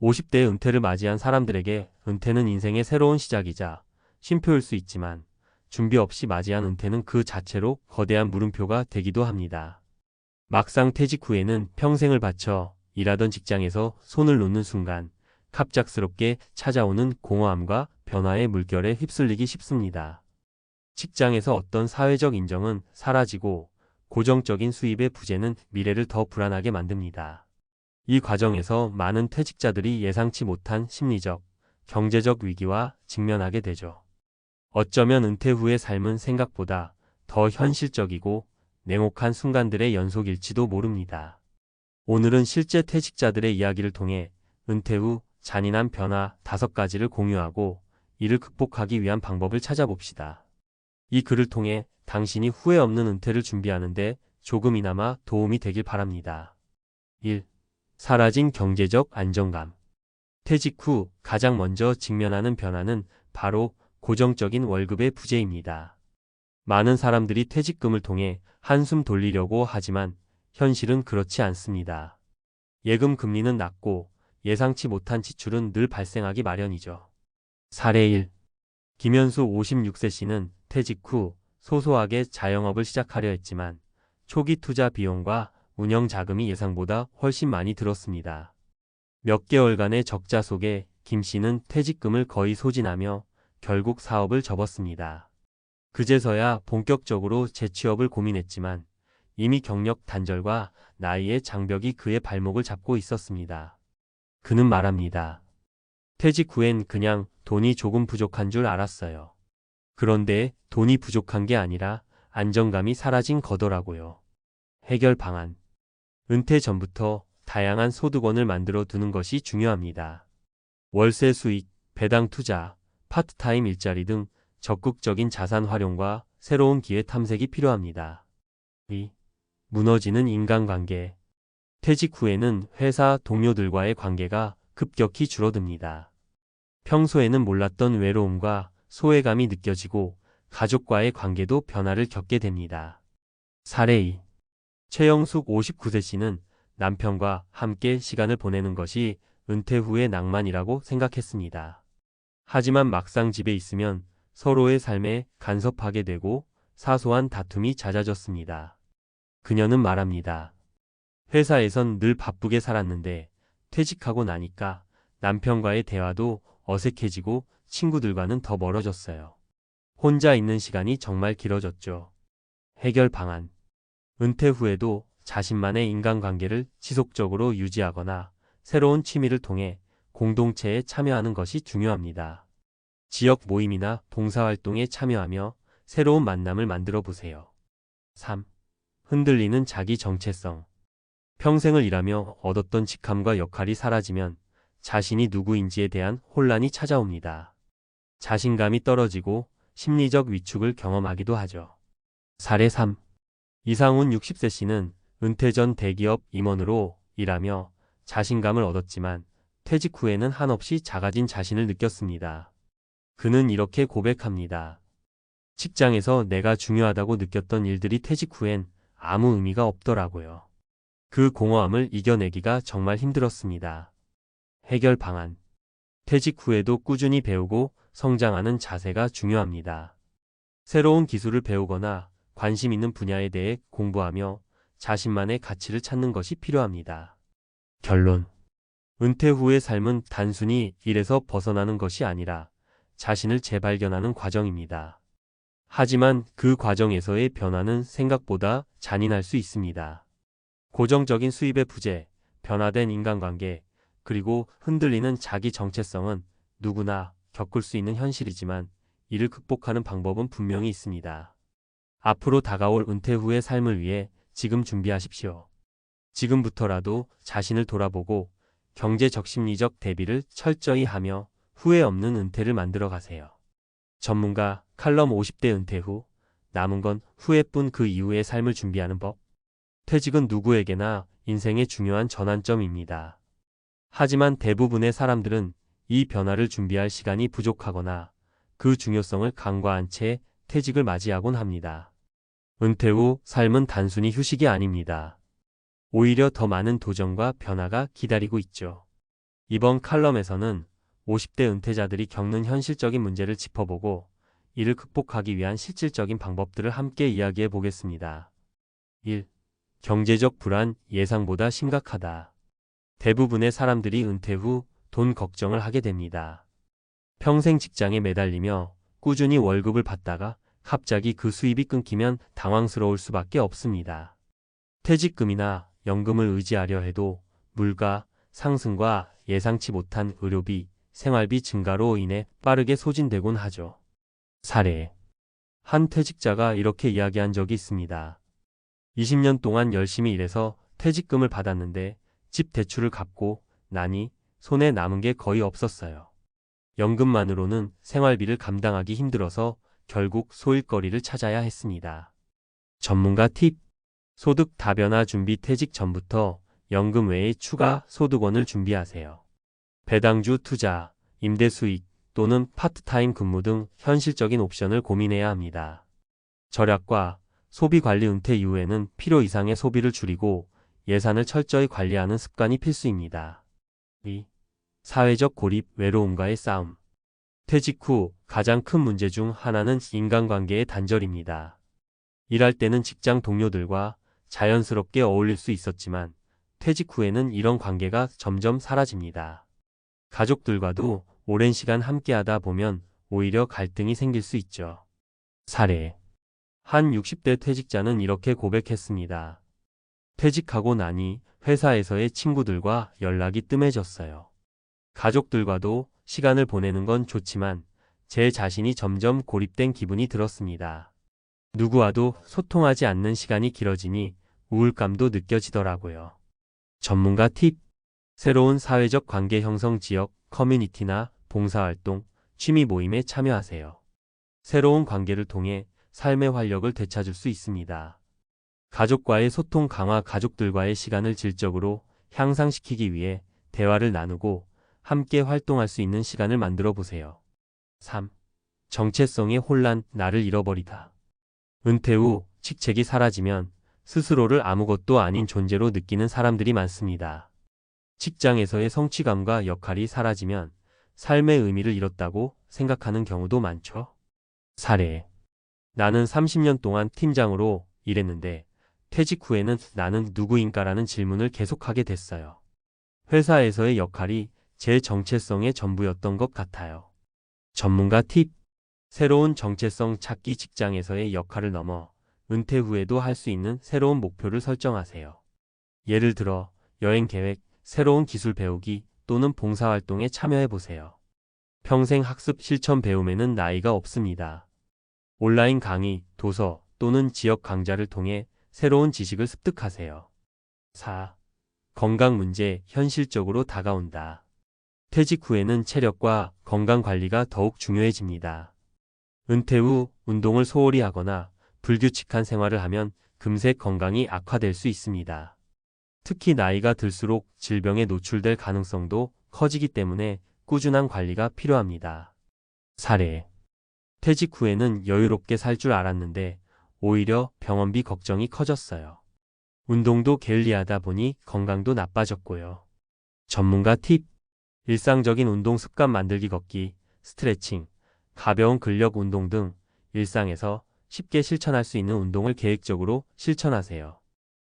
50대의 은퇴를 맞이한 사람들에게 은퇴는 인생의 새로운 시작이자 쉼표일 수 있지만 준비 없이 맞이한 은퇴는 그 자체로 거대한 물음표가 되기도 합니다. 막상 퇴직 후에는 평생을 바쳐 일하던 직장에서 손을 놓는 순간 갑작스럽게 찾아오는 공허함과 변화의 물결에 휩쓸리기 쉽습니다. 직장에서 어떤 사회적 인정은 사라지고 고정적인 수입의 부재는 미래를 더 불안하게 만듭니다. 이 과정에서 많은 퇴직자들이 예상치 못한 심리적, 경제적 위기와 직면하게 되죠. 어쩌면 은퇴 후의 삶은 생각보다 더 현실적이고 냉혹한 순간들의 연속일지도 모릅니다. 오늘은 실제 퇴직자들의 이야기를 통해 은퇴 후 잔인한 변화 5가지를 공유하고 이를 극복하기 위한 방법을 찾아봅시다. 이 글을 통해 당신이 후회 없는 은퇴를 준비하는데 조금이나마 도움이 되길 바랍니다. 1. 사라진 경제적 안정감. 퇴직 후 가장 먼저 직면하는 변화는 바로 고정적인 월급의 부재입니다. 많은 사람들이 퇴직금을 통해 한숨 돌리려고 하지만 현실은 그렇지 않습니다. 예금 금리는 낮고 예상치 못한 지출은 늘 발생하기 마련이죠. 사례 1. 김현수 56세 씨는 퇴직 후 소소하게 자영업을 시작하려 했지만 초기 투자 비용과 운영 자금이 예상보다 훨씬 많이 들었습니다. 몇 개월간의 적자 속에 김 씨는 퇴직금을 거의 소진하며 결국 사업을 접었습니다. 그제서야 본격적으로 재취업을 고민했지만 이미 경력 단절과 나이의 장벽이 그의 발목을 잡고 있었습니다. 그는 말합니다. 퇴직 후엔 그냥 돈이 조금 부족한 줄 알았어요. 그런데 돈이 부족한 게 아니라 안정감이 사라진 거더라고요. 해결 방안. 은퇴 전부터 다양한 소득원을 만들어 두는 것이 중요합니다. 월세 수익, 배당 투자, 파트타임 일자리 등 적극적인 자산 활용과 새로운 기회 탐색이 필요합니다. 2. 무너지는 인간관계. 퇴직 후에는 회사 동료들과의 관계가 급격히 줄어듭니다. 평소에는 몰랐던 외로움과 소외감이 느껴지고 가족과의 관계도 변화를 겪게 됩니다. 사례 2. 최영숙 59세 씨는 남편과 함께 시간을 보내는 것이 은퇴 후의 낭만이라고 생각했습니다. 하지만 막상 집에 있으면 서로의 삶에 간섭하게 되고 사소한 다툼이 잦아졌습니다. 그녀는 말합니다. 회사에선 늘 바쁘게 살았는데 퇴직하고 나니까 남편과의 대화도 어색해지고 친구들과는 더 멀어졌어요. 혼자 있는 시간이 정말 길어졌죠. 해결 방안. 은퇴 후에도 자신만의 인간관계를 지속적으로 유지하거나 새로운 취미를 통해 공동체에 참여하는 것이 중요합니다. 지역 모임이나 봉사활동에 참여하며 새로운 만남을 만들어 보세요. 3. 흔들리는 자기 정체성. 평생을 일하며 얻었던 직함과 역할이 사라지면 자신이 누구인지에 대한 혼란이 찾아옵니다. 자신감이 떨어지고 심리적 위축을 경험하기도 하죠. 사례 3. 이상훈 60세 씨는 은퇴 전 대기업 임원으로 일하며 자신감을 얻었지만 퇴직 후에는 한없이 작아진 자신을 느꼈습니다. 그는 이렇게 고백합니다. 직장에서 내가 중요하다고 느꼈던 일들이 퇴직 후엔 아무 의미가 없더라고요. 그 공허함을 이겨내기가 정말 힘들었습니다. 해결 방안. 퇴직 후에도 꾸준히 배우고 성장하는 자세가 중요합니다. 새로운 기술을 배우거나 관심 있는 분야에 대해 공부하며 자신만의 가치를 찾는 것이 필요합니다. 결론. 은퇴 후의 삶은 단순히 일에서 벗어나는 것이 아니라 자신을 재발견하는 과정입니다. 하지만 그 과정에서의 변화는 생각보다 잔인할 수 있습니다. 고정적인 수입의 부재, 변화된 인간관계, 그리고 흔들리는 자기 정체성은 누구나 겪을 수 있는 현실이지만 이를 극복하는 방법은 분명히 있습니다. 앞으로 다가올 은퇴 후의 삶을 위해 지금 준비하십시오. 지금부터라도 자신을 돌아보고 경제적 심리적 대비를 철저히 하며 후회 없는 은퇴를 만들어 가세요. 전문가 칼럼 50대 은퇴 후 남은 건 후회뿐. 그 이후의 삶을 준비하는 법. 퇴직은 누구에게나 인생의 중요한 전환점입니다. 하지만 대부분의 사람들은 이 변화를 준비할 시간이 부족하거나 그 중요성을 간과한 채 퇴직을 맞이하곤 합니다. 은퇴 후 삶은 단순히 휴식이 아닙니다. 오히려 더 많은 도전과 변화가 기다리고 있죠. 이번 칼럼에서는 50대 은퇴자들이 겪는 현실적인 문제를 짚어보고 이를 극복하기 위한 실질적인 방법들을 함께 이야기해 보겠습니다. 1. 경제적 불안 예상보다 심각하다. 대부분의 사람들이 은퇴 후 돈 걱정을 하게 됩니다. 평생 직장에 매달리며 꾸준히 월급을 받다가 갑자기 그 수입이 끊기면 당황스러울 수밖에 없습니다. 퇴직금이나 연금을 의지하려 해도 물가 상승과 예상치 못한 의료비, 생활비 증가로 인해 빠르게 소진되곤 하죠. 사례. 한 퇴직자가 이렇게 이야기한 적이 있습니다. 20년 동안 열심히 일해서 퇴직금을 받았는데 집 대출을 갚고 나니 손에 남은 게 거의 없었어요. 연금만으로는 생활비를 감당하기 힘들어서 결국 소일거리를 찾아야 했습니다. 전문가 팁. 소득 다변화 준비. 퇴직 전부터 연금 외에 추가 소득원을 준비하세요. 배당주 투자, 임대 수익 또는 파트타임 근무 등 현실적인 옵션을 고민해야 합니다. 절약과 소비 관리. 은퇴 이후에는 필요 이상의 소비를 줄이고 예산을 철저히 관리하는 습관이 필수입니다. 2. 사회적 고립, 외로움과의 싸움. 퇴직 후 가장 큰 문제 중 하나는 인간관계의 단절입니다. 일할 때는 직장 동료들과 자연스럽게 어울릴 수 있었지만 퇴직 후에는 이런 관계가 점점 사라집니다. 가족들과도 오랜 시간 함께하다 보면 오히려 갈등이 생길 수 있죠. 사례. 한 60대 퇴직자는 이렇게 고백했습니다. 퇴직하고 나니 회사에서의 친구들과 연락이 뜸해졌어요. 가족들과도 시간을 보내는 건 좋지만 제 자신이 점점 고립된 기분이 들었습니다. 누구와도 소통하지 않는 시간이 길어지니 우울감도 느껴지더라고요. 전문가 팁. 새로운 사회적 관계 형성. 지역, 커뮤니티나 봉사활동, 취미 모임에 참여하세요. 새로운 관계를 통해 삶의 활력을 되찾을 수 있습니다. 가족과의 소통 강화. 가족들과의 시간을 질적으로 향상시키기 위해 대화를 나누고 함께 활동할 수 있는 시간을 만들어 보세요. 3. 정체성의 혼란. 나를 잃어버리다. 은퇴 후 직책이 사라지면 스스로를 아무것도 아닌 존재로 느끼는 사람들이 많습니다. 직장에서의 성취감과 역할이 사라지면 삶의 의미를 잃었다고 생각하는 경우도 많죠. 사례. 나는 30년 동안 팀장으로 일했는데 퇴직 후에는 나는 누구인가라는 질문을 계속하게 됐어요. 회사에서의 역할이 제 정체성의 전부였던 것 같아요. 전문가 팁. 새로운 정체성 찾기. 직장에서의 역할을 넘어 은퇴 후에도 할 수 있는 새로운 목표를 설정하세요. 예를 들어 여행 계획, 새로운 기술 배우기 또는 봉사활동에 참여해보세요. 평생 학습 실천. 배움에는 나이가 없습니다. 온라인 강의, 도서 또는 지역 강좌를 통해 새로운 지식을 습득하세요. 4. 건강 문제. 현실적으로 다가온다. 퇴직 후에는 체력과 건강 관리가 더욱 중요해집니다. 은퇴 후 운동을 소홀히 하거나 불규칙한 생활을 하면 금세 건강이 악화될 수 있습니다. 특히 나이가 들수록 질병에 노출될 가능성도 커지기 때문에 꾸준한 관리가 필요합니다. 사례. 퇴직 후에는 여유롭게 살 줄 알았는데 오히려 병원비 걱정이 커졌어요. 운동도 게을리하다 보니 건강도 나빠졌고요. 전문가 팁. 일상적인 운동 습관 만들기. 걷기, 스트레칭, 가벼운 근력 운동 등 일상에서 쉽게 실천할 수 있는 운동을 계획적으로 실천하세요.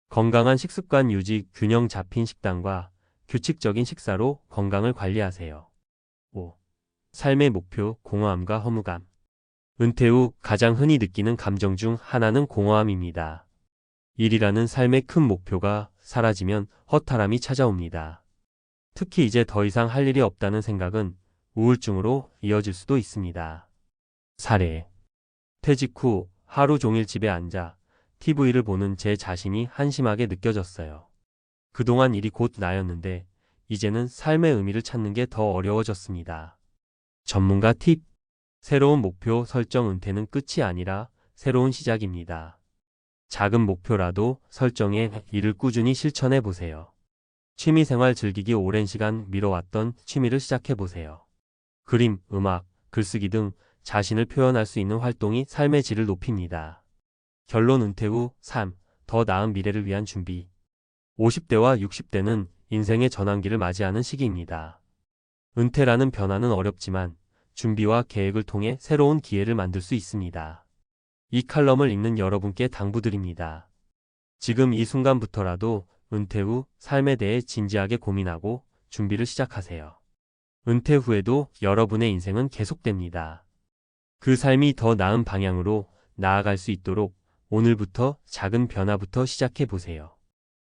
건강한 식습관 유지. 균형 잡힌 식단과 규칙적인 식사로 건강을 관리하세요. 5. 삶의 목표. 공허함과 허무감. 은퇴 후 가장 흔히 느끼는 감정 중 하나는 공허함입니다. 일이라는 삶의 큰 목표가 사라지면 허탈함이 찾아옵니다. 특히 이제 더 이상 할 일이 없다는 생각은 우울증으로 이어질 수도 있습니다. 사례. 퇴직 후 하루 종일 집에 앉아 TV를 보는 제 자신이 한심하게 느껴졌어요. 그동안 일이 곧 나였는데 이제는 삶의 의미를 찾는 게 더 어려워졌습니다. 전문가 팁. 새로운 목표 설정. 은퇴는 끝이 아니라 새로운 시작입니다. 작은 목표라도 설정해 이를 꾸준히 실천해 보세요. 취미생활 즐기기. 오랜 시간 미뤄왔던 취미를 시작해 보세요. 그림, 음악, 글쓰기 등 자신을 표현할 수 있는 활동이 삶의 질을 높입니다. 결론. 은퇴 후 삶, 더 나은 미래를 위한 준비. 50대와 60대는 인생의 전환기를 맞이하는 시기입니다. 은퇴라는 변화는 어렵지만 준비와 계획을 통해 새로운 기회를 만들 수 있습니다. 이 칼럼을 읽는 여러분께 당부드립니다. 지금 이 순간부터라도 은퇴 후 삶에 대해 진지하게 고민하고 준비를 시작하세요. 은퇴 후에도 여러분의 인생은 계속됩니다. 그 삶이 더 나은 방향으로 나아갈 수 있도록 오늘부터 작은 변화부터 시작해 보세요.